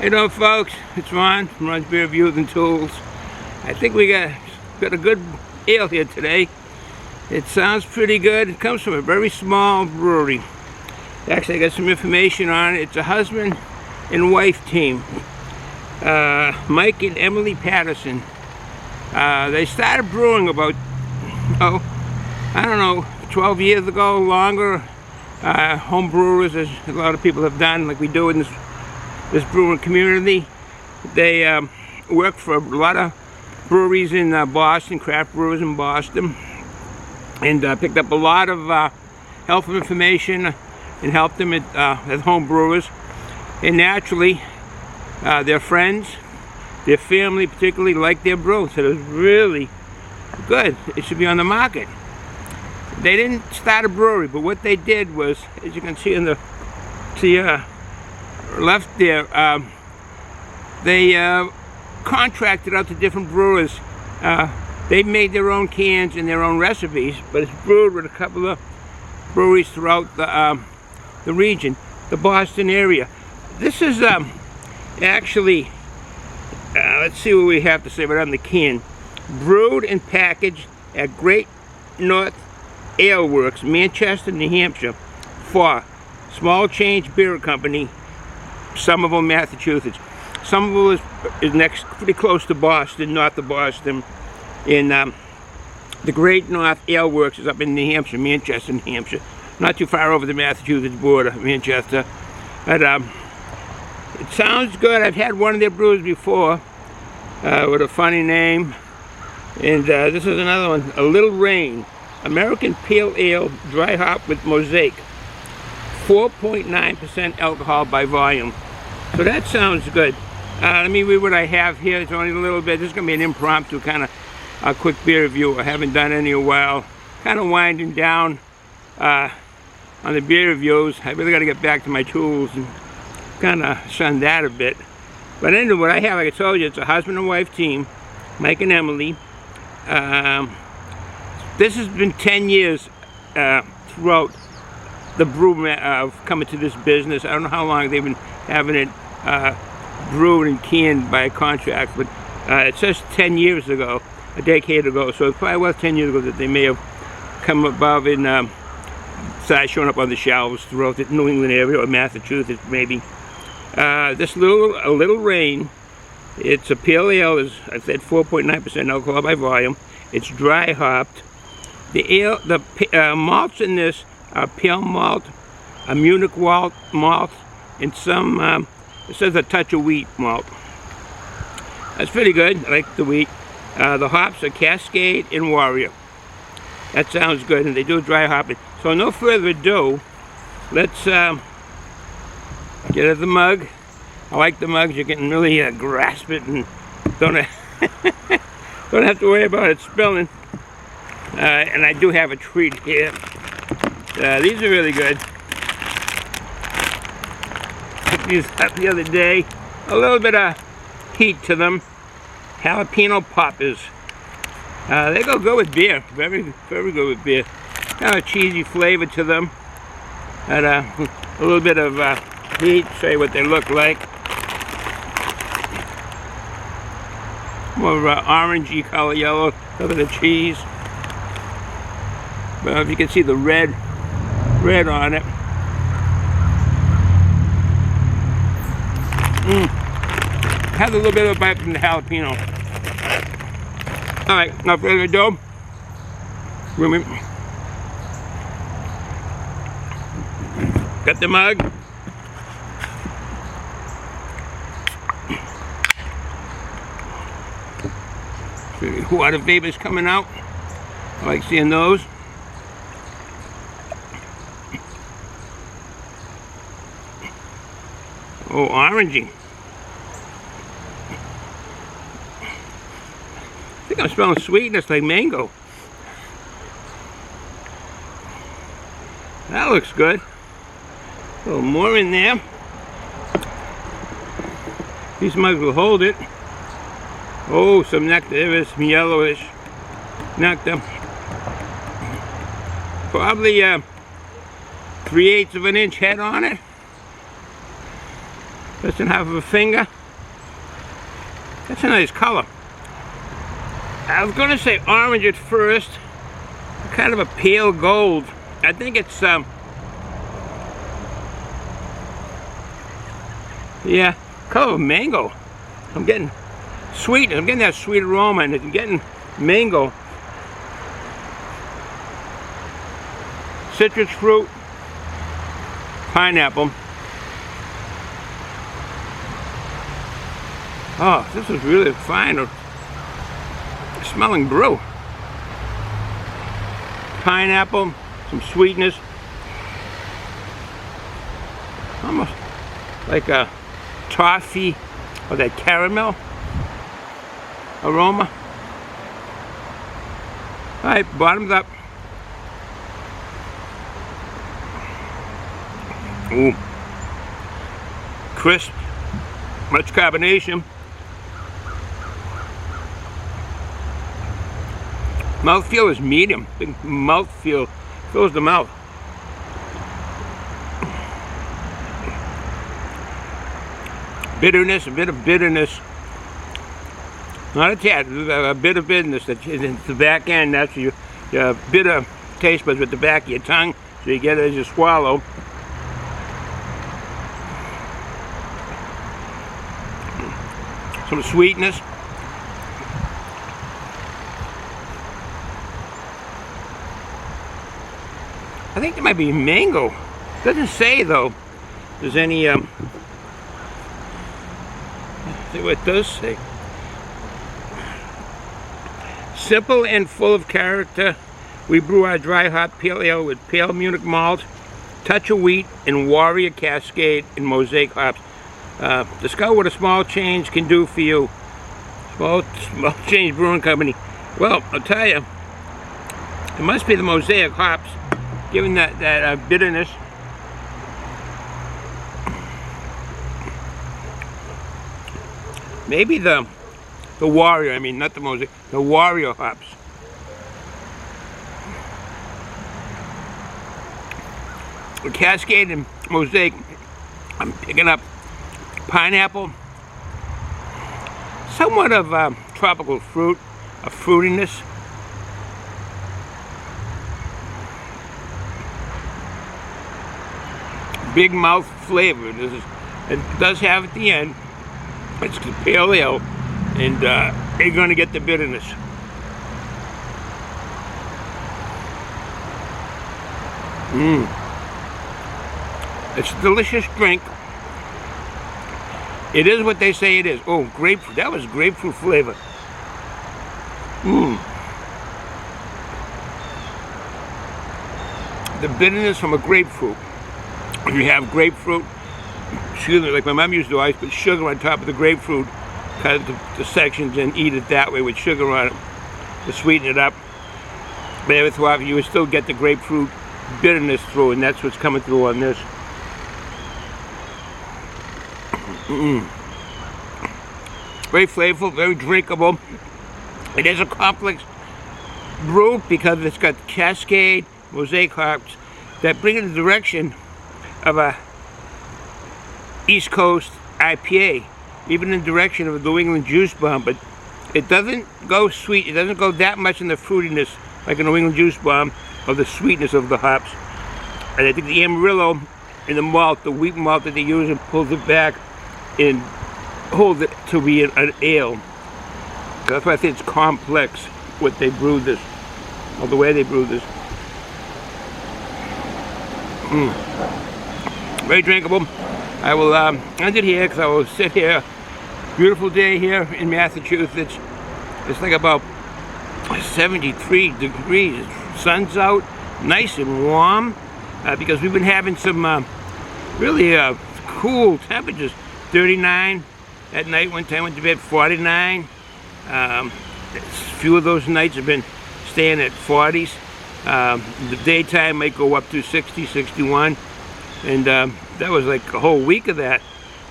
Hey doing, folks? It's Ron from Ron's Beer Reviews and Tools. I think we got a good ale here today. It sounds pretty good. It comes from a very small brewery. Actually, I got some information on it. It's a husband and wife team. Mike and Emily Patterson. They started brewing about, I don't know, 12 years ago, longer. Home brewers, as a lot of people have done, like we do in this brewing community. They work for a lot of breweries in Boston, craft brewers in Boston, and picked up a lot of helpful information and helped them as home brewers. And naturally, their friends, their family particularly, liked their brew, so it was really good. It should be on the market. They didn't start a brewery, but what they did was, as you can see in the left there, they contracted out to different brewers. They made their own cans and their own recipes, but it's brewed with a couple of breweries throughout the region, the Boston area. This is actually, let's see what we have to say about on the can. Brewed and packaged at Great North Ale Works, Manchester, New Hampshire, for Small Change Beer Company, Somerville, Massachusetts. Somerville is next, pretty close to Boston, north of Boston. And the Great North Ale Works is up in New Hampshire, Manchester, New Hampshire. Not too far over the Massachusetts border, Manchester. But it sounds good. I've had one of their brews before with a funny name. And this is another one, A Little Rain. American Pale Ale, dry hop with mosaic. 4.9% alcohol by volume. So that sounds good. Let me read what I have here. It's only a little bit. This is going to be an impromptu kind of a quick beer review. I haven't done any in a while. Kind of winding down on the beer reviews. I really got to get back to my tools and kind of shun that a bit. But anyway, what I have, like I told you, it's a husband and wife team, Mike and Emily. This has been 10 years throughout the brew of coming to this business. I don't know how long they've been having it brewed and canned by a contract, but it says 10 years ago, a decade ago. So it probably was 10 years ago that they may have come above and started showing up on the shelves throughout the New England area or Massachusetts, maybe. This A Little Rain, it's a pale ale, as I said, 4.9% alcohol by volume. It's dry hopped. The malts in this are pale malt, a Munich malt, and some, it says a touch of wheat malt. That's pretty good. I like the wheat. The hops are Cascade and Warrior. That sounds good, and they do dry hopping. So no further ado, let's get at the mug. I like the mugs. You can really grasp it and don't have to worry about it spilling. And I do have a treat here. These are really good. Picked these up the other day. A little bit of heat to them. Jalapeno poppers. They go good with beer. Very, very good with beer. Kind of cheesy flavor to them. And a little bit of heat. Show you what they look like. More of an orangey color, yellow. Look at the cheese. Well, if you can see the red on it. Has a little bit of a bite from the jalapeno. All right, now further ado. Got the mug. Water vapors coming out. I like seeing those. Oh, orangey. I think I'm smelling sweetness like mango. That looks good. A little more in there. These mugs will hold it. Oh, some nectar. There is some yellowish nectar. Probably 3/8 of an inch head on it. Less than half of a finger. That's a nice color. I was going to say orange at first, kind of a pale gold. I think it's yeah, color of mango. I'm getting sweet. I'm getting that sweet aroma, and I'm getting mango, citrus fruit, pineapple. Oh, this is really fine smelling brew. Pineapple, some sweetness, almost like a toffee or that caramel aroma. All right, bottoms up. Ooh, crisp, much carbonation. Mouthfeel is medium. Big mouthfeel fills the mouth. Bitterness, a bit of bitterness. Not a tad, a bit of bitterness. That's the back end. That's your bitter taste buds with the back of your tongue, so you get it as you swallow. Some sweetness. I think there might be mango. Doesn't say though. There's any see what it does say. Simple and full of character. We brew our dry hop pale ale with pale Munich malt, touch of wheat, and Warrior Cascade and Mosaic hops. Discover what a small change can do for you. Small Change Brewing Company. Well, I'll tell you, it must be the Mosaic hops, giving that bitterness. Maybe the Warrior, I mean not the Mosaic, the Warrior hops. The Cascade and Mosaic, I'm picking up pineapple, somewhat of tropical fruit, a fruitiness. Big mouth flavor. It does have at the end. It's the pale ale, and you're going to get the bitterness. It's a delicious drink. It is what they say it is. Oh, grapefruit. That was grapefruit flavor. The bitterness from a grapefruit. If you have grapefruit, excuse me, like my mom used to always put sugar on top of the grapefruit, cut it to sections and eat it that way with sugar on it to sweeten it up. But every so often you would still get the grapefruit bitterness through, and that's what's coming through on this. Very flavorful, very drinkable. It is a complex brew because it's got Cascade, Mosaic hops that bring it in the direction of a East Coast IPA, even in the direction of a New England juice bomb, but it doesn't go sweet. It doesn't go that much in the fruitiness like a New England juice bomb, or the sweetness of the hops. And I think the Amarillo and the malt, the wheat malt that they use, and pulls it back and holds it to be an ale. That's why I think it's complex what they brew this, or the way they brew this. Very drinkable. I will end it here because I will sit here. Beautiful day here in Massachusetts. It's like about 73 degrees. Sun's out, nice and warm, because we've been having some really cool temperatures. 39 at night. One time went to bed 49. A few of those nights have been staying at 40s. The daytime might go up to 60, 61, and that was like a whole week of that.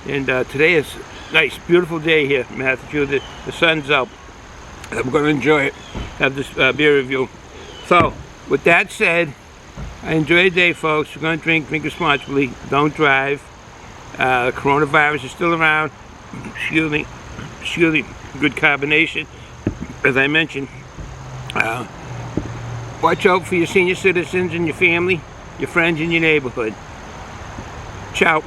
And today is nice, beautiful day here in Massachusetts. The sun's out. I'm going to enjoy it, have this beer review. So, with that said, I enjoy the day, folks. We're going to drink responsibly. Don't drive. Coronavirus is still around. Excuse me. It's really good carbonation. As I mentioned, watch out for your senior citizens and your family, your friends, and your neighborhood. Ciao.